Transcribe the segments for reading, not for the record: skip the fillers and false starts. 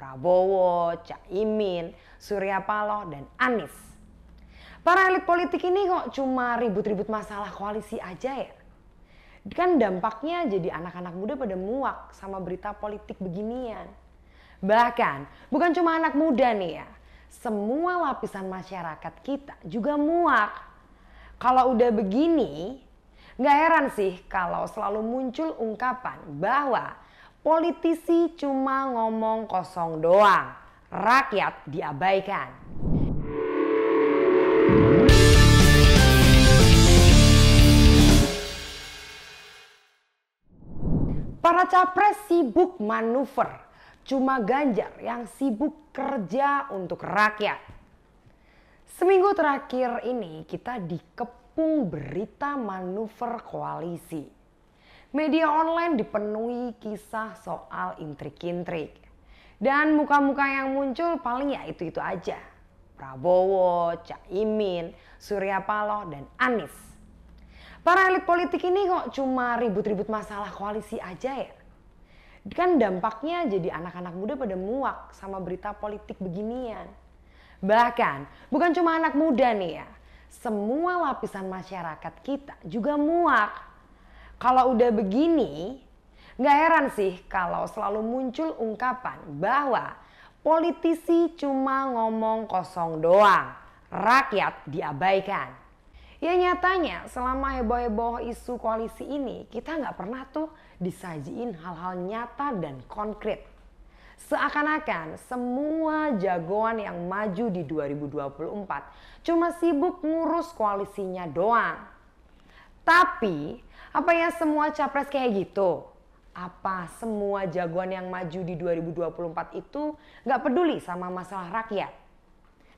Prabowo, Caimin, Surya Paloh, dan Anies. Para elit politik ini kok cuma ribut-ribut masalah koalisi aja ya? Kan dampaknya jadi anak-anak muda pada muak sama berita politik beginian. Bahkan bukan cuma anak muda nih ya, semua lapisan masyarakat kita juga muak. Kalau udah begini, gak heran sih kalau selalu muncul ungkapan bahwa politisi cuma ngomong kosong doang, rakyat diabaikan. Para capres sibuk manuver, cuma Ganjar yang sibuk kerja untuk rakyat. Seminggu terakhir ini kita dikepung berita manuver koalisi. Media online dipenuhi kisah soal intrik-intrik. Dan muka-muka yang muncul paling ya itu-itu aja. Prabowo, Caimin, Surya Paloh, dan Anies. Para elit politik ini kok cuma ribut-ribut masalah koalisi aja ya? Kan dampaknya jadi anak-anak muda pada muak sama berita politik beginian. Bahkan bukan cuma anak muda nih ya, semua lapisan masyarakat kita juga muak. Kalau udah begini, gak heran sih kalau selalu muncul ungkapan bahwa politisi cuma ngomong kosong doang, rakyat diabaikan. Ya nyatanya selama heboh-heboh isu koalisi ini kita gak pernah tuh disajiin hal-hal nyata dan konkret. Seakan-akan semua jagoan yang maju di 2024 cuma sibuk ngurus koalisinya doang. Tapi apa ya semua capres kayak gitu? Apa semua jagoan yang maju di 2024 itu gak peduli sama masalah rakyat?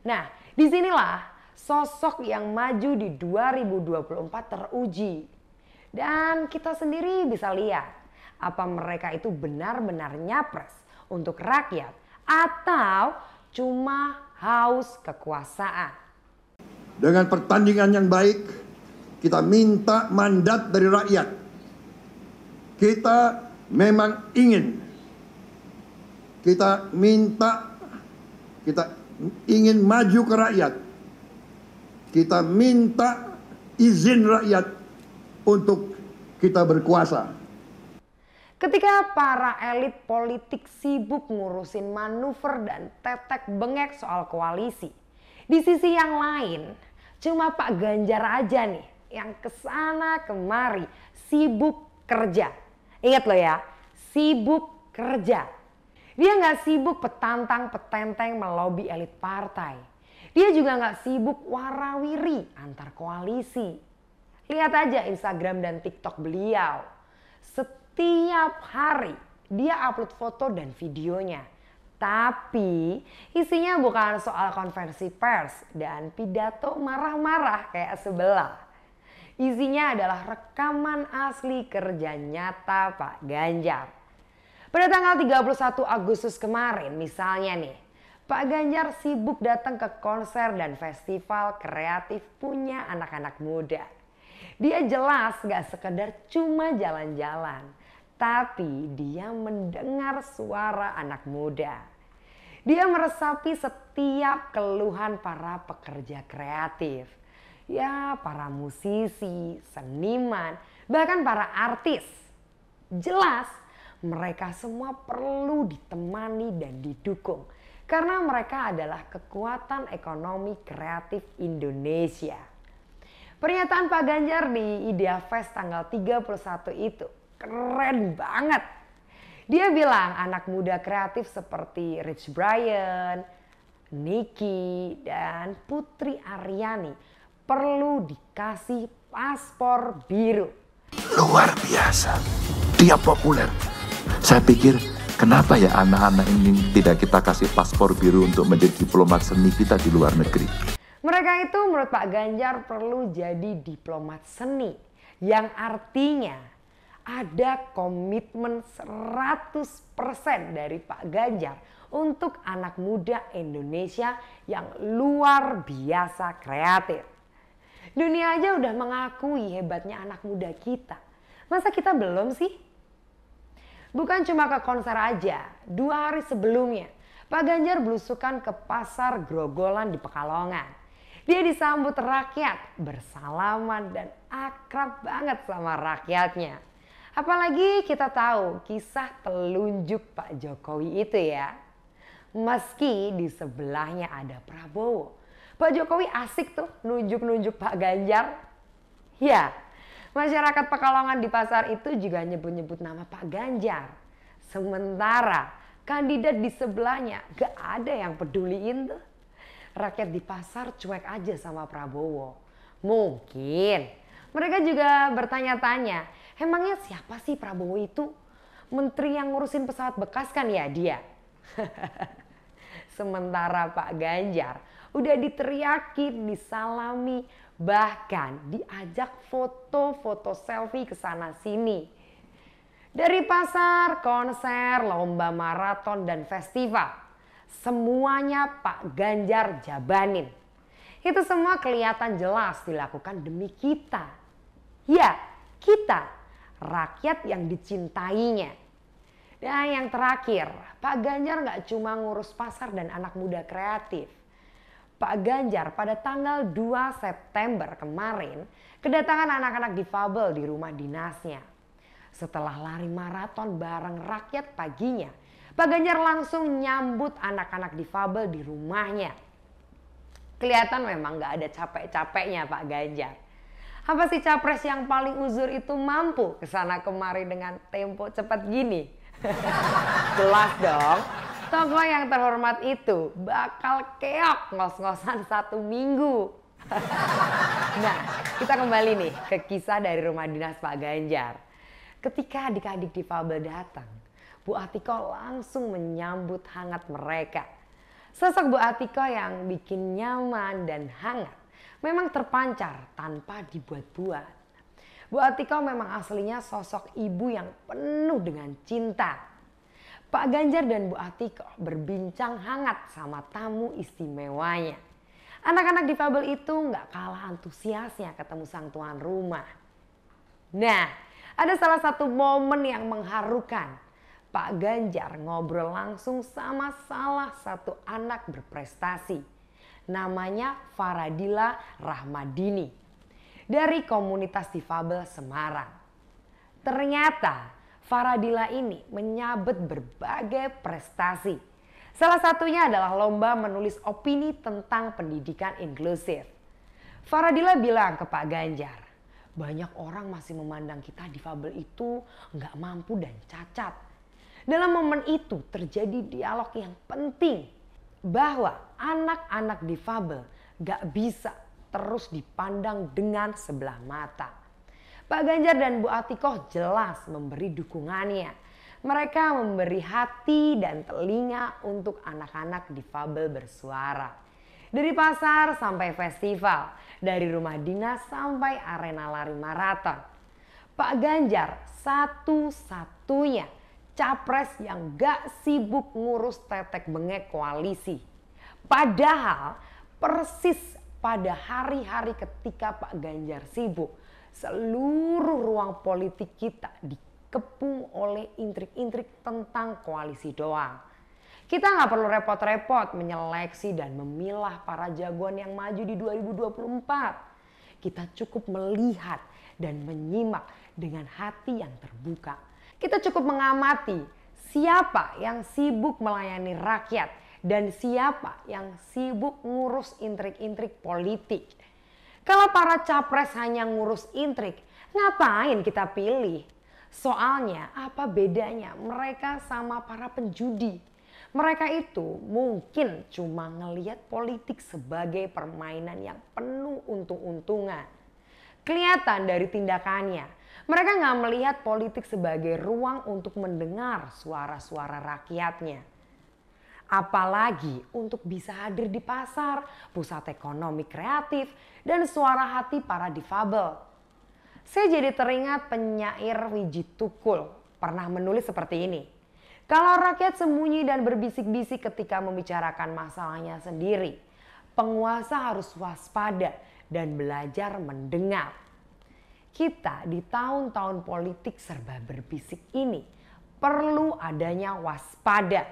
Nah, disinilah sosok yang maju di 2024 teruji. Dan kita sendiri bisa lihat apa mereka itu benar-benar nyapres untuk rakyat atau cuma haus kekuasaan. Dengan pertandingan yang baik, kita minta mandat dari rakyat. Kita memang ingin, kita ingin maju ke rakyat. Kita minta izin rakyat untuk kita berkuasa. Ketika para elit politik sibuk ngurusin manuver dan tetek bengek soal koalisi, di sisi yang lain cuma Pak Ganjar aja nih yang kesana kemari sibuk kerja. Ingat loh ya, sibuk kerja. Dia nggak sibuk petantang petenteng melobi elit partai. Dia juga nggak sibuk warawiri antar koalisi. Lihat aja Instagram dan TikTok beliau. Setiap hari dia upload foto dan videonya. Tapi isinya bukan soal konferensi pers dan pidato marah-marah kayak sebelah. Isinya adalah rekaman asli kerja nyata Pak Ganjar. Pada tanggal 31 Agustus kemarin misalnya nih, Pak Ganjar sibuk datang ke konser dan festival kreatif punya anak-anak muda. Dia jelas gak sekedar cuma jalan-jalan, tapi dia mendengar suara anak muda. Dia meresapi setiap keluhan para pekerja kreatif. Ya, para musisi, seniman, bahkan para artis. Jelas mereka semua perlu ditemani dan didukung. Karena mereka adalah kekuatan ekonomi kreatif Indonesia. Pernyataan Pak Ganjar di Idea Fest tanggal 31 itu keren banget. Dia bilang anak muda kreatif seperti Rich Brian, Nicky, dan Putri Aryani perlu dikasih paspor biru. Luar biasa, dia populer. Saya pikir kenapa ya anak-anak ini tidak kita kasih paspor biru untuk menjadi diplomat seni kita di luar negeri? Mereka itu menurut Pak Ganjar perlu jadi diplomat seni. Yang artinya ada komitmen 100% dari Pak Ganjar untuk anak muda Indonesia yang luar biasa kreatif. Dunia aja udah mengakui hebatnya anak muda kita. Masa kita belum sih? Bukan cuma ke konser aja, 2 hari sebelumnya Pak Ganjar belusukan ke pasar Grogolan di Pekalongan. Dia disambut rakyat, bersalaman dan akrab banget sama rakyatnya. Apalagi kita tahu kisah telunjuk Pak Jokowi itu ya. Meski di sebelahnya ada Prabowo, Pak Jokowi asik tuh nunjuk-nunjuk Pak Ganjar. Ya, masyarakat Pekalongan di pasar itu juga nyebut-nyebut nama Pak Ganjar. Sementara kandidat di sebelahnya gak ada yang peduliin tuh. Rakyat di pasar cuek aja sama Prabowo. Mungkin mereka juga bertanya-tanya, emangnya siapa sih Prabowo itu? Menteri yang ngurusin pesawat bekas kan ya dia? Sementara Pak Ganjar udah diteriakin, disalami, bahkan diajak foto-foto selfie ke sana sini. Dari pasar, konser, lomba maraton dan festival, semuanya Pak Ganjar jabanin. Itu semua kelihatan jelas dilakukan demi kita. Ya, kita, rakyat yang dicintainya. Dan yang terakhir, Pak Ganjar gak cuma ngurus pasar dan anak muda kreatif. Pak Ganjar pada tanggal 2 September kemarin kedatangan anak-anak difabel di rumah dinasnya. Setelah lari maraton bareng rakyat paginya, Pak Ganjar langsung nyambut anak-anak difabel di rumahnya. Kelihatan memang gak ada capek-capeknya Pak Ganjar. Apa sih capres yang paling uzur itu mampu kesana kemari dengan tempo cepat gini? Jelas dong, tokoh yang terhormat itu bakal keok ngos-ngosan 1 minggu. Nah, kita kembali nih ke kisah dari rumah dinas Pak Ganjar. Ketika adik-adik difabel datang, Bu Atiko langsung menyambut hangat mereka. Sosok Bu Atiko yang bikin nyaman dan hangat memang terpancar tanpa dibuat-buat. Bu Atiko memang aslinya sosok ibu yang penuh dengan cinta. Pak Ganjar dan Bu Atiko berbincang hangat sama tamu istimewanya. Anak-anak difabel itu gak kalah antusiasnya ketemu sang tuan rumah. Nah, ada salah satu momen yang mengharukan. Pak Ganjar ngobrol langsung sama salah satu anak berprestasi. Namanya Faradila Rahmadini dari komunitas difabel Semarang. Ternyata Faradila ini menyabet berbagai prestasi. Salah satunya adalah lomba menulis opini tentang pendidikan inklusif. Faradila bilang ke Pak Ganjar, banyak orang masih memandang kita difabel itu nggak mampu dan cacat. Dalam momen itu terjadi dialog yang penting bahwa anak-anak difabel nggak bisa terus dipandang dengan sebelah mata. Pak Ganjar dan Bu Atiko jelas memberi dukungannya. Mereka memberi hati dan telinga untuk anak-anak difabel bersuara. Dari pasar sampai festival, dari rumah dinas sampai arena lari maraton. Pak Ganjar satu-satunya capres yang gak sibuk ngurus tetek bengek koalisi. Padahal persis pada hari-hari ketika Pak Ganjar sibuk, seluruh ruang politik kita dikepung oleh intrik-intrik tentang koalisi doang. Kita nggak perlu repot-repot menyeleksi dan memilah para jagoan yang maju di 2024. Kita cukup melihat dan menyimak dengan hati yang terbuka. Kita cukup mengamati siapa yang sibuk melayani rakyat dan siapa yang sibuk ngurus intrik-intrik politik. Kalau para capres hanya ngurus intrik, ngapain kita pilih? Soalnya apa bedanya mereka sama para penjudi? Mereka itu mungkin cuma ngelihat politik sebagai permainan yang penuh untung-untungan. Kelihatan dari tindakannya, mereka nggak melihat politik sebagai ruang untuk mendengar suara-suara rakyatnya. Apalagi untuk bisa hadir di pasar, pusat ekonomi kreatif, dan suara hati para difabel. Saya jadi teringat penyair Wiji Tukul pernah menulis seperti ini. Kalau rakyat sembunyi dan berbisik-bisik ketika membicarakan masalahnya sendiri, penguasa harus waspada dan belajar mendengar. Kita di tahun-tahun politik serba berbisik ini perlu adanya waspada.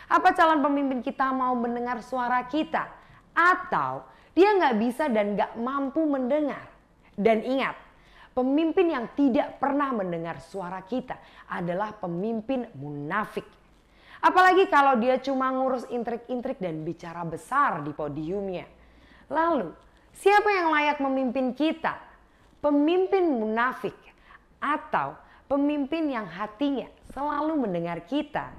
Apa calon pemimpin kita mau mendengar suara kita? Atau dia nggak bisa dan nggak mampu mendengar? Dan ingat, pemimpin yang tidak pernah mendengar suara kita adalah pemimpin munafik. Apalagi kalau dia cuma ngurus intrik-intrik dan bicara besar di podiumnya. Lalu, siapa yang layak memimpin kita? Pemimpin munafik atau pemimpin yang hatinya selalu mendengar kita?